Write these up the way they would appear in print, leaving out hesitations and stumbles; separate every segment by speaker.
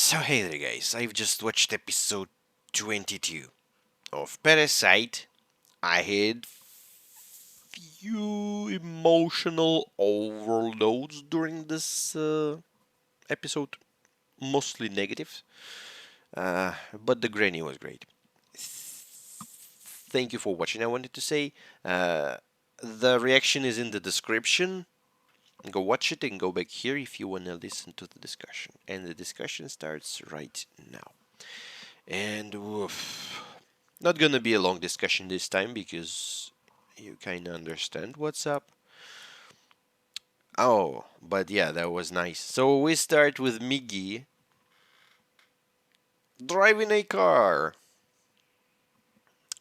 Speaker 1: So hey there guys, I've just watched episode 22 of Parasyte. I had few emotional overloads during this episode, mostly negative, but the granny was great. Thank you for watching. I wanted to say the reaction is in the description. Go watch it and go back here if you want to listen to the discussion. And the discussion starts right now. And oof, not gonna be a long discussion this time because you kind of understand what's up. Oh, but yeah, that was nice. So we start with Miggy driving a car.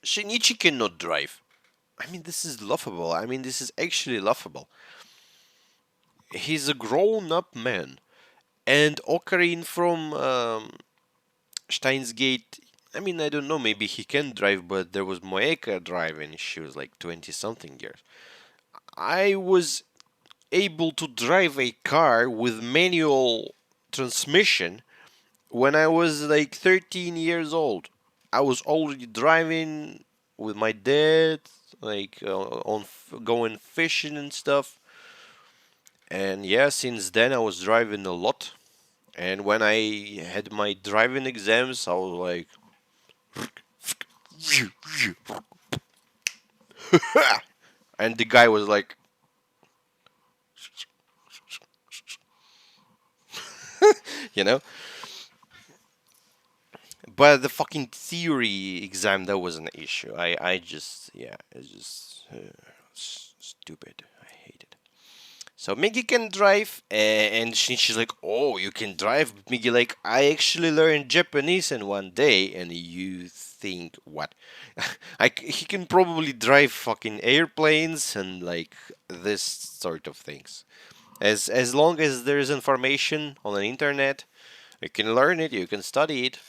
Speaker 1: Shinichi cannot drive. I mean, this is laughable. I mean, this is actually laughable. He's a grown-up man. And Ocarina from Steins Gate. I mean, I don't know. Maybe he can drive, but there was Moeka driving. She was like 20 something years. I was able to drive a car with manual transmission when I was like 13 years old. I was already driving with my dad, like going fishing and stuff. And yeah, since then I was driving a lot. And when I had my driving exams, I was like, and the guy was like, you know. But the fucking theory exam, that was an issue. I just, yeah, it's just stupid. I hate it. So Miggy can drive, and she's like, "Oh, you can drive." Miggy like, "I actually learned Japanese in one day," and you think what? He can probably drive fucking airplanes and like this sort of things. As long as there is information on the internet, you can learn it, you can study it,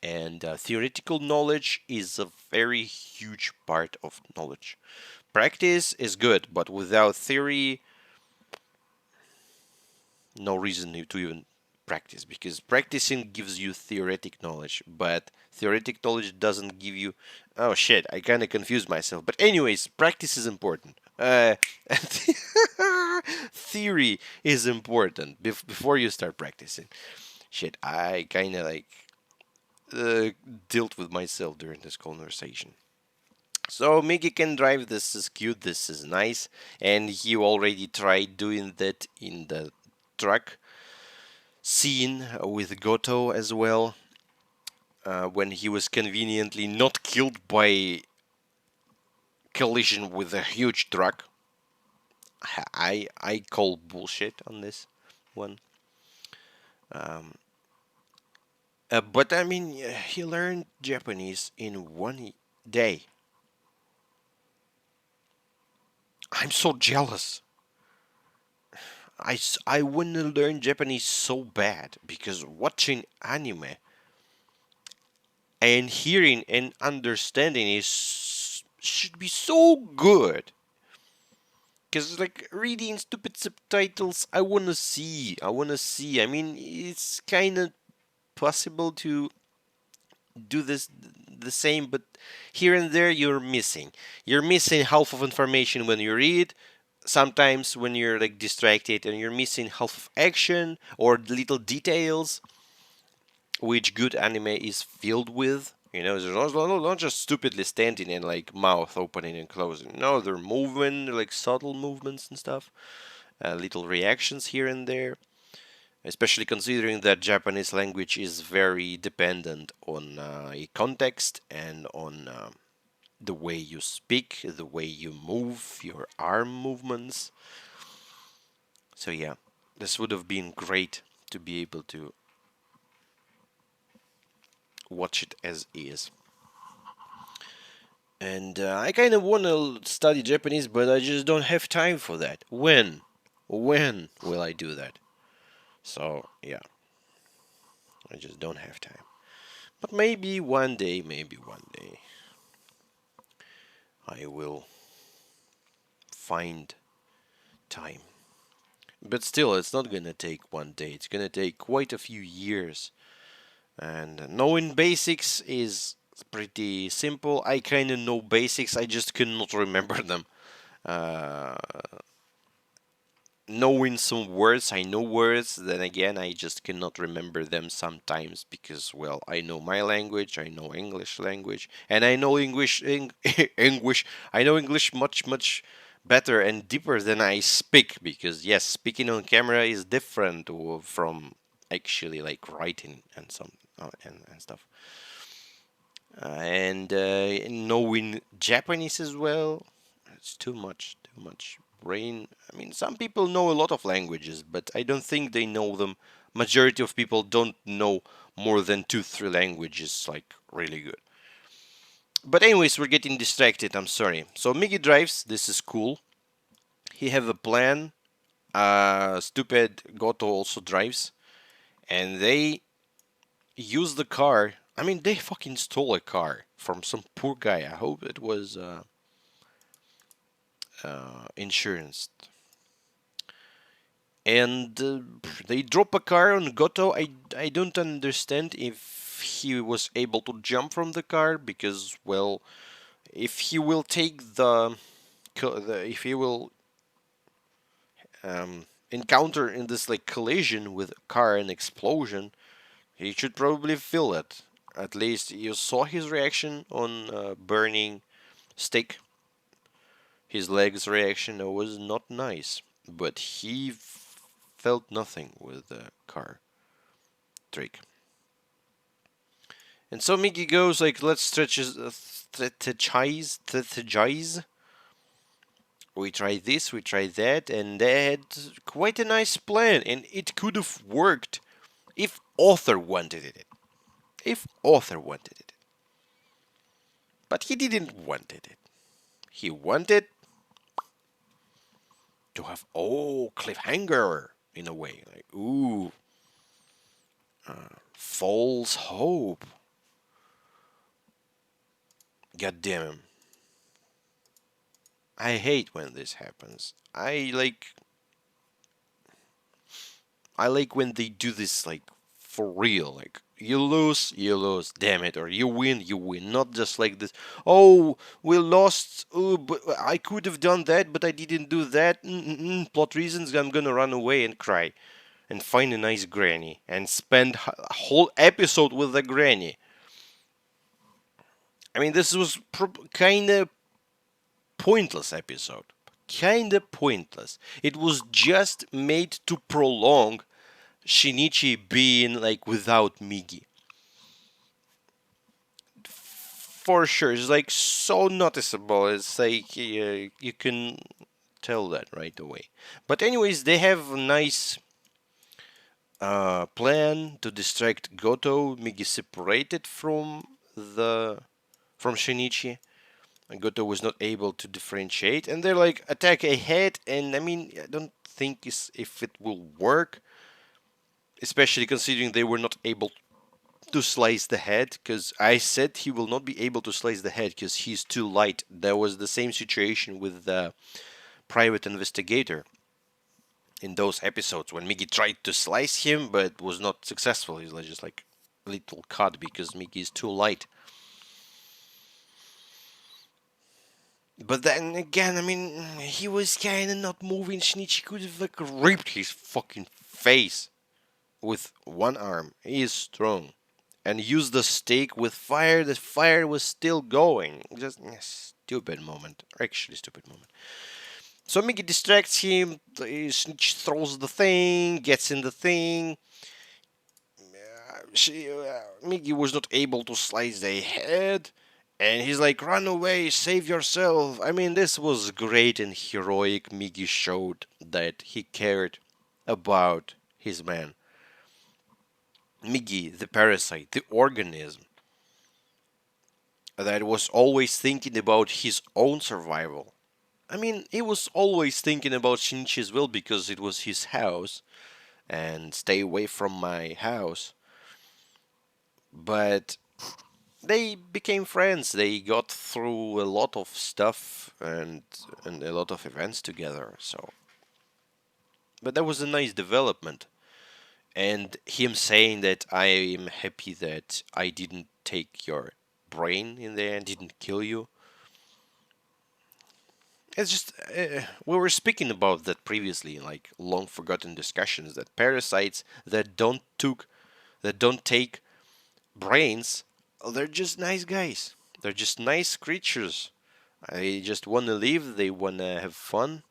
Speaker 1: and theoretical knowledge is a very huge part of knowledge. Practice is good, but without theory, no reason to even practice, because practicing gives you theoretic knowledge, but theoretic knowledge doesn't give you. Oh shit, I kind of confused myself. But anyways, practice is important. Theory is important before you start practicing. Shit, I kind of like uh, dealt with myself during this conversation. So Mickey can drive. This is cute. This is nice, and he already tried doing that in the truck scene with Gotou as well, when he was conveniently not killed by collision with a huge truck. I call bullshit on this one. Um, but I mean, he learned Japanese in one day. I'm so jealous. I want to learn Japanese so bad because watching anime and hearing and understanding is should be so good. Because like reading stupid subtitles, I wanna see. I mean, it's kind of possible to do this the same, but here and there you're missing half of information when you read. Sometimes when you're like distracted and you're missing half of action or little details, which good anime is filled with. There's not just stupidly standing and like mouth opening and closing. No, they're moving, like subtle movements and stuff, little reactions here and there. Especially considering that Japanese language is very dependent on a context and on the way you speak, the way you move, your arm movements. So yeah, this would have been great to be able to watch it as is. And I kind of want to study Japanese, but I just don't have time for that. When? When will I do that? So, yeah, I just don't have time. But maybe one day, I will find time. But still, it's not gonna take one day. It's gonna take quite a few years. And knowing basics is pretty simple. I kind of know basics. I just cannot remember them. Uh, Knowing some words, I know words. Then again, I just cannot remember them sometimes because, well, I know my language. I know English language, and I know English. I know English much better and deeper than I speak because yes, speaking on camera is different from actually like writing and some and stuff. And knowing Japanese as well, it's too much brain. I mean, some people know a lot of languages, but I don't think they know them. Majority of people don't know more than two, three languages, like really good. But anyways, we're getting distracted. I'm sorry. So Migi drives. This is cool. He have a plan. Stupid Goto also drives, and they use the car. I mean, they fucking stole a car from some poor guy. I hope it was insurance. And they drop a car on Goto. I don't understand if he was able to jump from the car because, well, if he will take if he will encounter in this like collision with a car and explosion, he should probably feel it. At least you saw his reaction on burning steak. His legs reaction was not nice, but he felt nothing with the car trick. And so Mickey goes like, let's strategize. We try this, we try that, and they had quite a nice plan, and it could have worked if author wanted it. If author wanted it. But he didn't want it. He wanted to have cliffhanger in a way, like false hope. God damn him. I hate when this happens. I like when they do this like for real. Like you lose, damn it, or you win. Not just like this. Oh, we lost. Oh, but I could have done that, but I didn't do that. Plot reasons. I'm gonna run away and cry, and find a nice granny, and spend a whole episode with the granny. I mean, this was kind of pointless episode. Kinda pointless. It was just made to prolong Shinichi being like without Migi. For sure, it's like so noticeable. It's like you can tell that right away. But anyways, they have a nice plan to distract Goto. Migi separated from Shinichi. And Goto was not able to differentiate, and they're like attack ahead. And I mean, I don't think if it will work, especially considering they were not able to slice the head. Because I said he will not be able to slice the head because he's too light. There was the same situation with the private investigator in those episodes when Migi tried to slice him but was not successful. He's like just like a little cut because Migi is too light. But then again, I mean, he was kind of not moving. Shinichi could have like ripped his fucking face with one arm. He is strong. And used the stake with fire. The fire was still going. Just stupid moment. Actually, stupid moment. So Migi distracts him. Shinichi throws the thing, gets in the thing. Migi was not able to slice the head. And he's like, run away, save yourself. I mean, this was great and heroic. Migi showed that he cared about his man. Migi, the parasite, the organism, that was always thinking about his own survival. I mean, he was always thinking about Shinichi as well because it was his house and stay away from my house. But they became friends. They got through a lot of stuff and a lot of events together. So But that was a nice development. And him saying that I am happy that I didn't take your brain in there and didn't kill you. It's just we were speaking about that previously, like long forgotten discussions, that parasites that don't take brains, they're just nice guys. They're just nice creatures. They just want to live. They want to have fun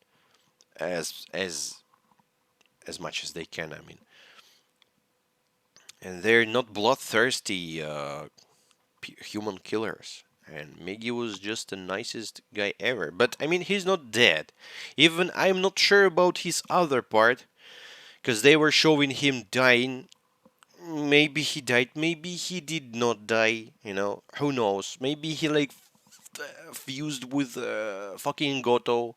Speaker 1: as as as much as they can. I mean, and they're not bloodthirsty human killers. And Miggy was just the nicest guy ever. But I mean, he's not dead. Even I'm not sure about his other part, because they were showing him dying. Maybe he died. Maybe he did not die. Who knows? Maybe he like fused with fucking Gotou.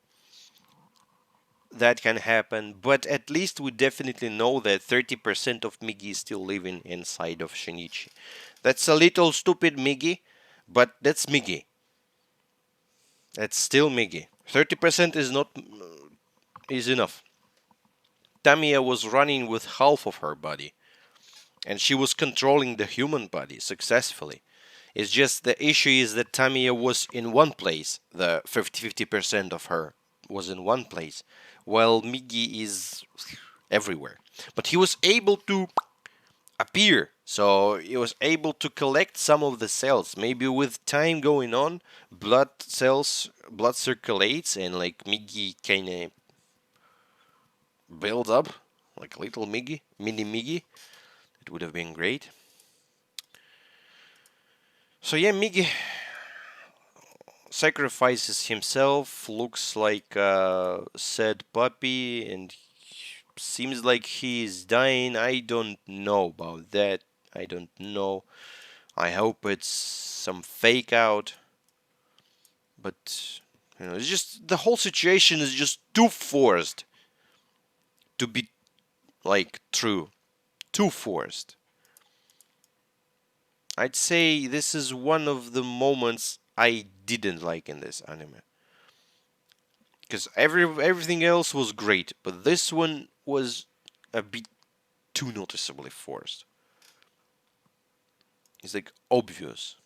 Speaker 1: That can happen. But at least we definitely know that 30% of Miggy is still living inside of Shinichi. That's a little stupid, Miggy, but that's Miggy. That's still Miggy. 30% is enough. Tamiya was running with half of her body, and she was controlling the human body successfully. It's just the issue is that Tamiya was in one place. The 50% of her was in one place, while Miggy is everywhere. But he was able to appear. So he was able to collect some of the cells. Maybe with time going on, blood circulates, and like Miggy kind of builds up, like a little Miggy, mini Miggy. It would have been great. So yeah, Miggy sacrifices himself, looks like a sad puppy, and seems like he is dying. I don't know about that. I don't know. I hope it's some fake out. But it's just the whole situation is just too forced to be like true. Too forced. I'd say this is one of the moments I didn't like in this anime. Because everything else was great, but this one was a bit too noticeably forced. It's like obvious.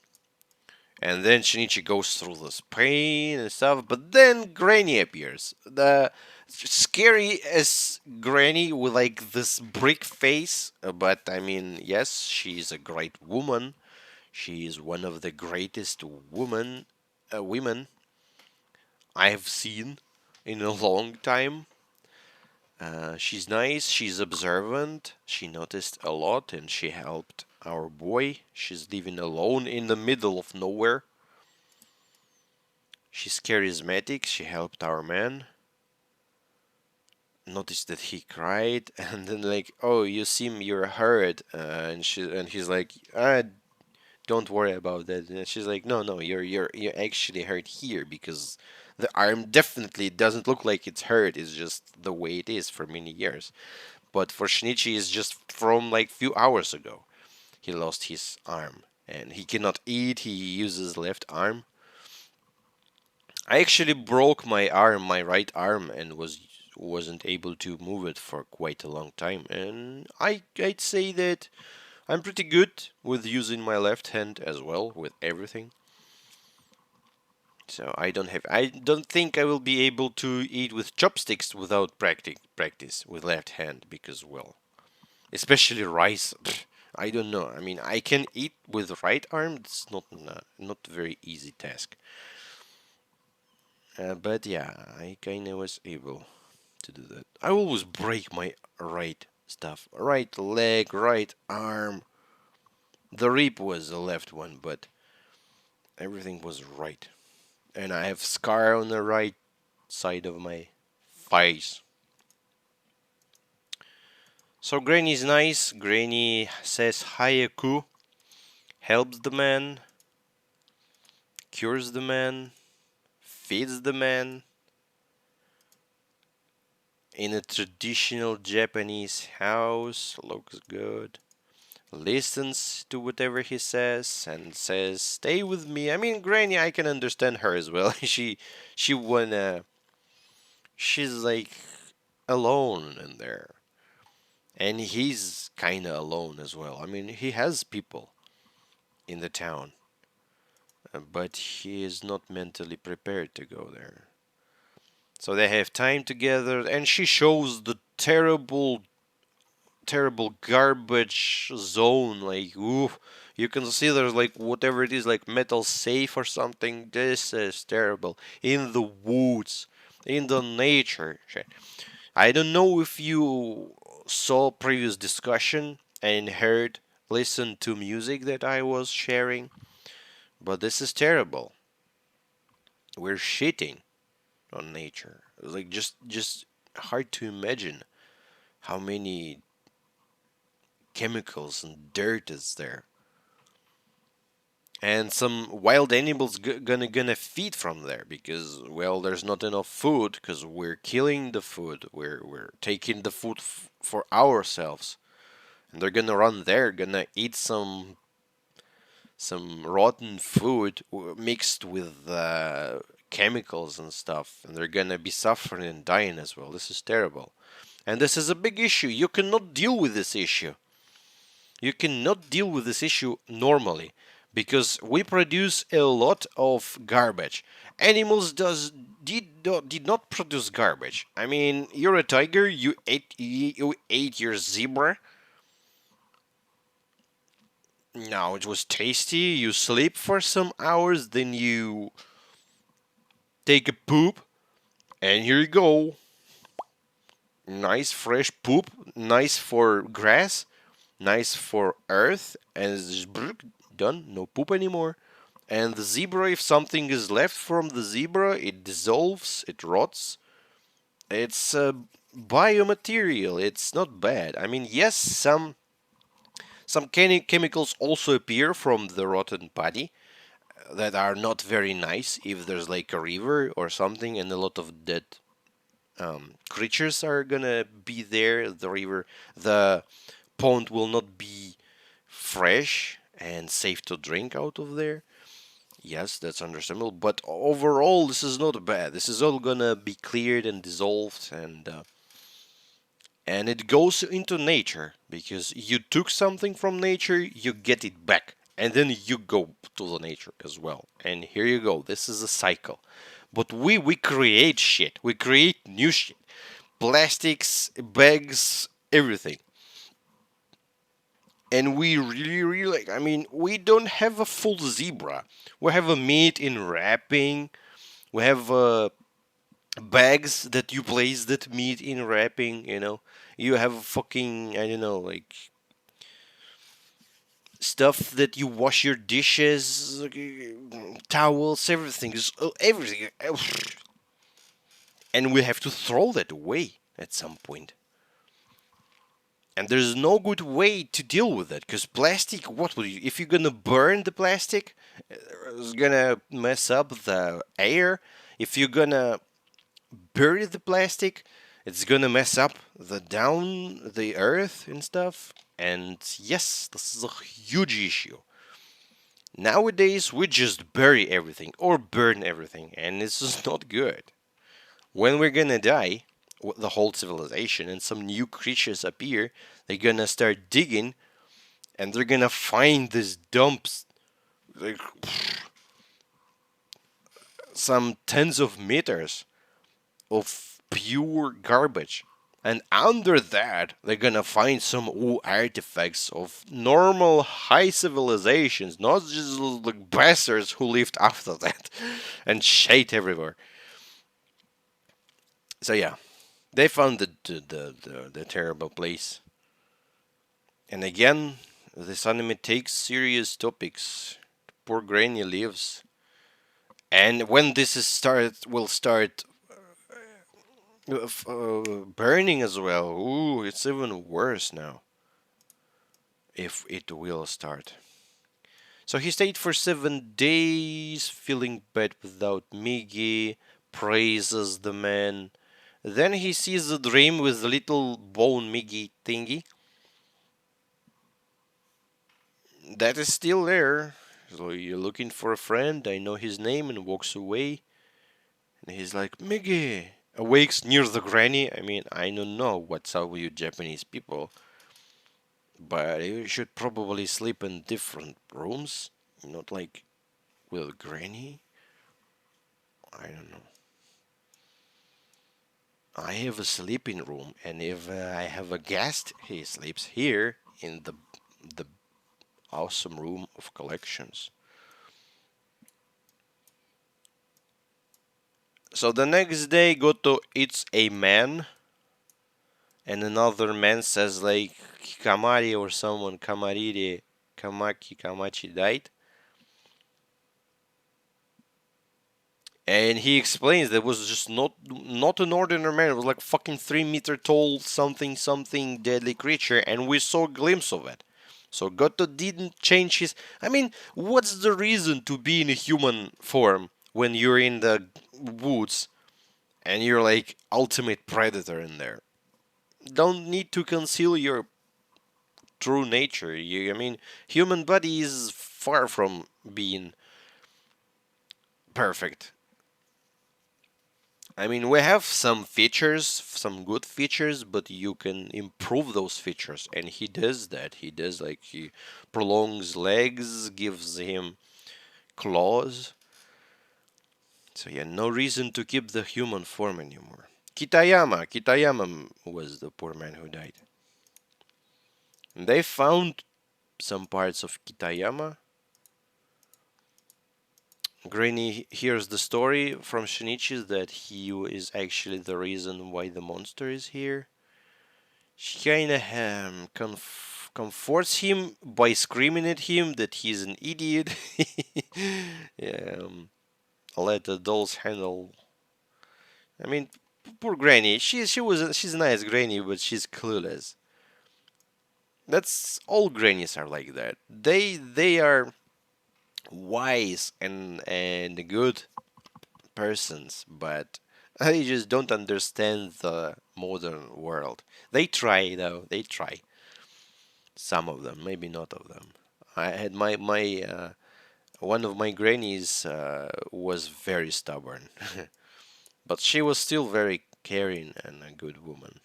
Speaker 1: And then Shinichi goes through this pain and stuff, but then Granny appears. The scary as Granny with like this brick face, but I mean, yes, she's a great woman. She is one of the greatest women I have seen in a long time. She's nice, she's observant, she noticed a lot, and she helped our boy. She's living alone in the middle of nowhere. She's charismatic, she helped our man. Noticed that he cried, and then like, oh, you seem you're hurt, and he's like, don't worry about that. And she's like, no, you're actually hurt here because the arm definitely doesn't look like it's hurt. It's just the way it is for many years. But for Shinichi, it's just from like few hours ago. He lost his arm and he cannot eat. He uses left arm. I actually broke my arm, my right arm, and wasn't able to move it for quite a long time. And I'd say that I'm pretty good with using my left hand as well with everything. So I don't think I will be able to eat with chopsticks without practice with left hand because well, especially rice. I don't know. I mean, I can eat with right arm. It's not a very easy task. But yeah, I kind of was able to do that. I always break my right stuff, right leg, right arm. The rib was the left one, but everything was right. And I have scar on the right side of my face. So Granny's nice. Granny says Hayaku, helps the man, cures the man, feeds the man in a traditional Japanese house. Looks good. Listens to whatever he says and says, "Stay with me." I mean, Granny, I can understand her as well. She wanna. She's like alone in there. And he's kind of alone as well. I mean, he has people in the town, but he is not mentally prepared to go there. So they have time together, and she shows the terrible garbage zone. Like, ooh, you can see there's like whatever it is, like metal safe or something. This is terrible. In the woods, in the nature. I don't know if you saw previous discussion and heard, listened to music that I was sharing, but this is terrible. We're shitting on nature. It's like just hard to imagine how many chemicals and dirt is there. And some wild animals gonna feed from there because well there's not enough food because we're killing the food, we're taking the food for ourselves, and they're gonna run there, gonna eat some rotten food mixed with chemicals and stuff, and they're gonna be suffering and dying as well. This is terrible, and this is a big issue. You cannot deal with this issue. You cannot deal with this issue normally because we produce a lot of garbage. Animals did not produce garbage. I mean, you're a tiger. You ate your zebra. Now it was tasty. You sleep for some hours, then you take a poop, and here you go. Nice fresh poop, nice for grass, nice for earth, and it's just done. No poop anymore. And the zebra, if something is left from the zebra, it dissolves, it rots. It's biomaterial. It's not bad. I mean, yes, some chemicals also appear from the rotten body that are not very nice. If there's like a river or something, and a lot of dead creatures are gonna be there, the river, the pond will not be fresh and safe to drink out of there. Yes, that's understandable. But overall, this is not bad. This is all gonna be cleared and dissolved, and it goes into nature because you took something from nature, you get it back, and then you go to the nature as well. And here you go. This is a cycle. But we create shit. We create new shit. Plastics, bags, everything. And we really like. I mean, we don't have a full zebra. We have a meat in wrapping. We have bags that you place that meat in wrapping. You have fucking, I don't know, like stuff that you wash your dishes, like, towels, everything, just everything, and we have to throw that away at some point. And there's no good way to deal with it because plastic. What will you? If you're gonna burn the plastic, it's gonna mess up the air. If you're gonna bury the plastic, it's gonna mess up the earth and stuff. And yes, this is a huge issue. Nowadays, we just bury everything or burn everything, and this is not good. When we're gonna die, the whole civilization and some new creatures appear, they're gonna start digging, and they're gonna find these dumps, like some tens of meters of pure garbage. And under that, they're gonna find some artifacts of normal high civilizations, not just like bastards who lived after that and shit everywhere. So yeah, they found the terrible place. And again, this anime takes serious topics. Poor Granny lives, and when this is will start burning as well. Ooh, it's even worse now. If it will start. So he stayed for 7 days, feeling bad without Migi, praises the man. Then he sees a dream with the little bone Migi thingy. That is still there. So you're looking for a friend, I know his name, and walks away. And he's like, Miggy. awakes near the granny. I mean, I don't know what's up with you Japanese people, but you should probably sleep in different rooms, not like with granny. I don't know. I have a sleeping room, and if I have a guest, he sleeps here in the awesome room of collections. So the next day, Goto eats a man, and another man says like Kamari or someone Kamarire, Kamaki, Kamachi died. And he explains that it was just not an ordinary man. It was like fucking 3 meter tall something something deadly creature, and we saw a glimpse of it. So Goto didn't change his. I mean, what's the reason to be in a human form when you're in the woods and you're like ultimate predator in there? Don't need to conceal your true nature. I mean, human body is far from being perfect. I mean, we have some features, some good features, but you can improve those features, and he does that. He does like he prolongs legs, gives him claws. So yeah, no reason to keep the human form anymore. Kitayama was the poor man who died. And they found some parts of Kitayama. Granny hears the story from Shinichi that he is actually the reason why the monster is here. She kind of comforts him by screaming at him that he's an idiot. Yeah, let the dolls handle. I mean, poor Granny. She's a nice Granny, but she's clueless. That's all grannies are like that. They are wise and good persons, but they just don't understand the modern world. They try though. They try. Some of them, maybe not of them. I had my one of my grannies was very stubborn, but she was still very caring and a good woman.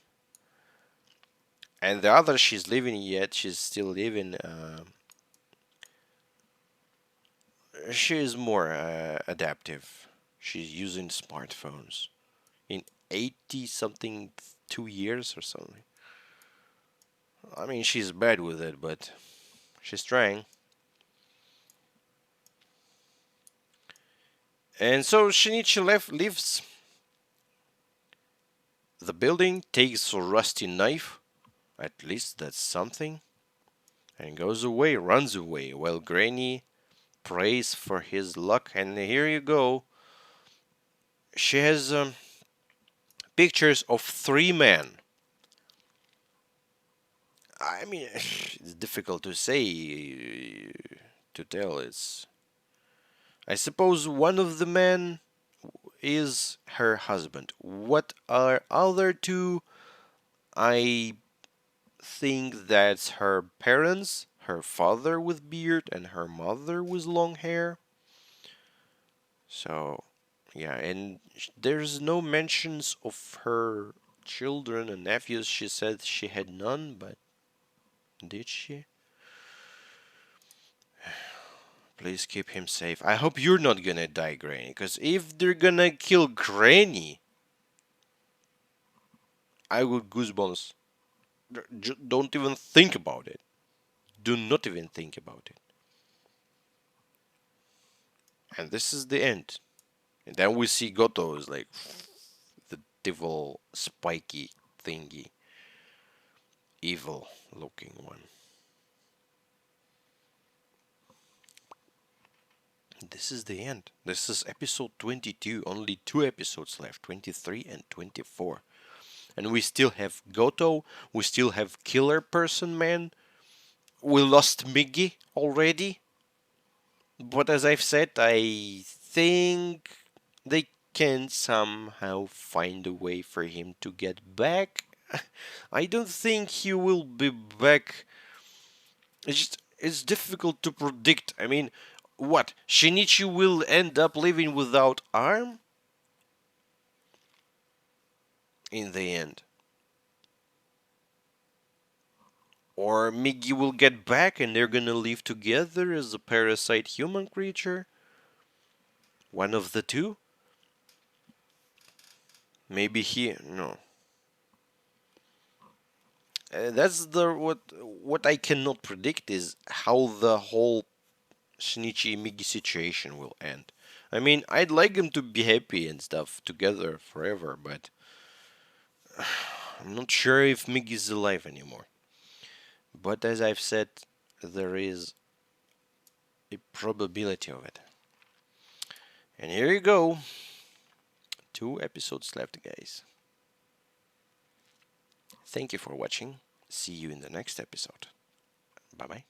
Speaker 1: And the other, she's living yet. She's still living. She is more adaptive. She's using smartphones in 80 something 2 years or something. I mean, she's bad with it, but she's trying. And so Shinichi leaves the building, takes a rusty knife. At least that's something. And goes away, runs away, while Granny prays for his luck. And here you go. She has pictures of three men. I mean, it's difficult to say, to tell. I suppose one of the men is her husband. What are other two? I think that's her parents, her father with beard and her mother with long hair. So, yeah, and there's no mentions of her children and nephews. She said she had none, but did she? Please keep him safe. I hope you're not gonna die, Granny, because if they're gonna kill Granny, I would goosebumps. Don't even think about it. Do not even think about it. And this is the end. And then we see Goto is like the devil spiky thingy. Evil looking one. This is the end. This is episode 22. Only two episodes left, 23 and 24. And we still have Goto. We still have Killer Person Man. We lost Miggy already. But as I've said, I think they can somehow find a way for him to get back. I don't think he will be back. It's difficult to predict. I mean, what? Shinichi will end up living without arm? in the end. Or Miggy will get back and they're gonna live together as a parasite human creature. One of the two. Maybe he no. That's the what I cannot predict is how the whole Shinichi Migi situation will end. I mean, I'd like them to be happy and stuff together forever, but I'm not sure if Migi's alive anymore. But as I've said, there is a probability of it. And here you go. 2 episodes left, guys. Thank you for watching. See you in the next episode. Bye bye.